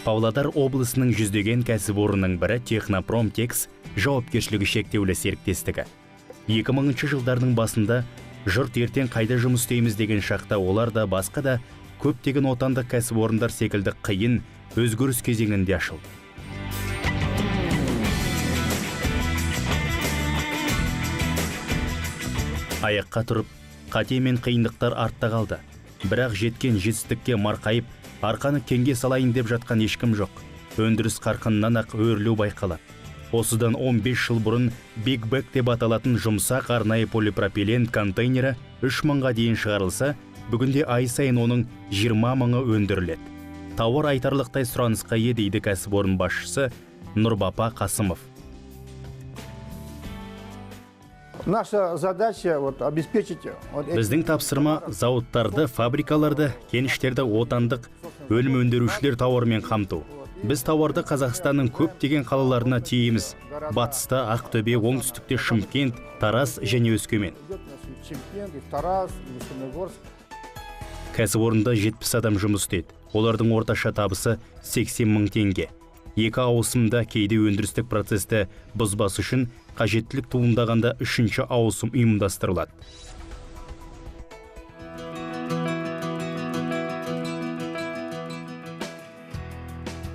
Павлодар облысының жүздеген кәсіпорынның бірі Технопромтекс жауапкершілігі шектеулі серіктестігі. 2000 жылдардың басында жұрт ертең қайда жұмыс істейміз деген шақта олар да басқа да көптеген отандық кәсіпорындар секілді қиын өзгеріс кезеңінде ашылды. Аяққа тұрып, қате мен қиындықтар артта қалды. Бірақ жеткен жетістікке марқайып, арқаны кеңге салайын деп жатқан ешкім жоқ. Өндіріс қарқынынан ақ өрлеу байқалады. Осыдан 15 жыл бұрын Big Bag деп аталатын жұмсақ арнайы полипропилен контейнері 3 мыңға дейін шығарылса, бүгінде ай сайын оның 20 мыңы өндіріледі. Тауар айтарлықтай сұранысқа ие дейді кәсіпорын басшысы Нұрбапа Қасымов. Наша задача обеспечить... Біздің тапсырма зауыттарды, фабрикаларды, кеніштерді отандық өнім өндірушілер тауармен қамту. Біз тауарды Қазақстанның көптеген қалаларына тиеміз. Батыста Ақтөбе, оңтүстікте Шымкент, Тараз және Өскемен. Кәсіпорында 70 адам жұмыс істейді. Олардың орташа табысы 80 мың теңге. 2 ауысымда кейде өндірістік процесті бұзбас үшін қажеттілік туындағанда 3-ші ауысым ұйымдастырылады.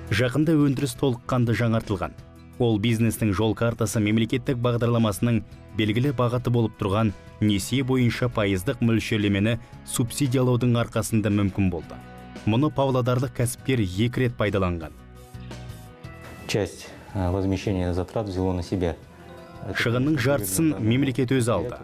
Жақында өндіріс толыққанды жаңартылған. Ол бизнестің жол картасы мемлекеттік бағдарламасының белгілі бағыты болып тұрған несие бойынша пайыздық мөлшерлемені субсидиялаудың арқасында мүмкін болды. Мұны павлодарлық кәсіпкер 2 рет пайдаланған. Часть возмещения затрат взяло на себя. Шығынның жартысын мемлекет өзі алды.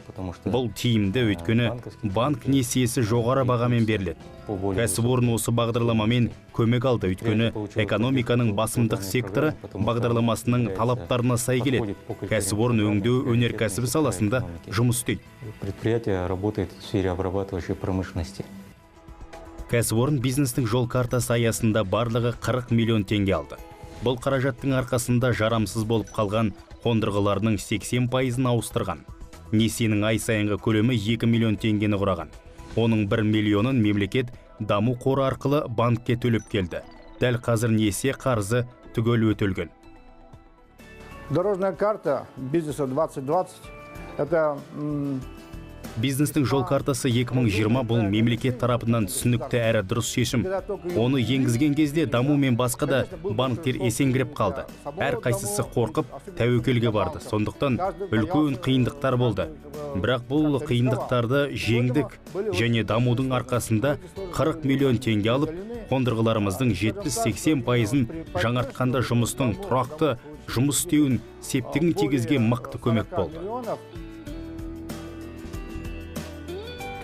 Бұл тиімді, өйткені банк несиесі жоғары бағамен беріледі. Кәсіпорын осы бағдарламамен көмек алды, өйткені экономиканың басымдық секторы бағдарламасының талаптарына сай келеді. Кәсіпорын өңдеу өнеркәсібі саласында жұмыс істейді. Предприятие работает в сфере обрабатывающей промышленности. Кәсіпорын бизнестің жол картасы аясында барлығы 40 миллион теңге алды. Бұл қаражаттың арқасында жарамсыз болып қалған қондырғыларының 80%-ын ауыстырған. Несиенің ай сайынғы көлемі 2 миллион теңгені құраған. Оның 1 миллионын мемлекет даму қоры арқылы банкке төлеп келді. Дәл қазір несие қарызы түгел өтелген. Дорожная карта бизнеса 2020 это... Бизнестің жол картасы 2020 бұл мемлекет тарапынан түсінікті әрі дұрыс шешім. Оны енгізген кезде даму мен басқа да банктер есеңгіреп қалды. Әр қайсысы қорқып, тәуекелге барды. Сондықтан үлкен қиындықтар болды. Бірақ бұл қиындықтарды жеңдік және дамудың арқасында 40 миллион теңге алып, қондырғыларымыздың 70-80%-ын жаңартқанда жұмыстың тұрақты жұмыс істеуін септігін тигізген мықты көмек болды.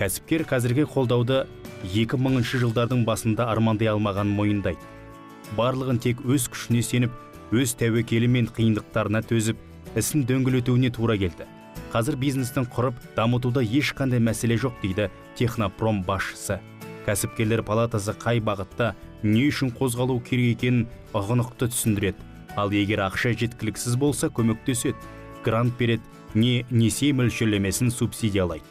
Кәсіпкер қазіргі қолдауды 2000 жылдардың басында армандай алмаған мойындайды. Барлығын тек өз күшіне сеніп, өз тәуекелі мен қиындықтарына төзіп, ісін дөңгелетуіне тура келді. Қазір бизнестің құрып, дамытуда ешқандай мәселе жоқ дейді Технопром басшысы. Кәсіпкерлер палатасы қай бағытта не үшін қозғалу керек екенін ұғынықты түсіндіреді. Ал егер ақша жеткіліксіз болса, көмектеседі, грант береді, не несие мөлшерлемесін субсидиялайды.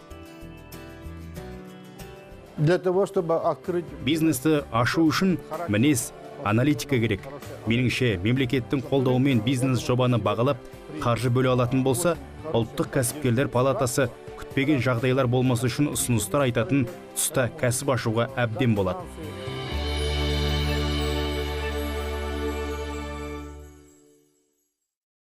Для того, чтобы открыть... Бизнесті ашу үшін мінез, аналитика керек. Меніңше, мемлекеттің қолдауымен бизнес жобаны бағалап, қаржы бөле алатын болса, ұлттық кәсіпкерлер палатасы күтпеген жағдайлар болмасы үшін ұсыныстар айтатын тұста кәсіп ашуға әбден болады.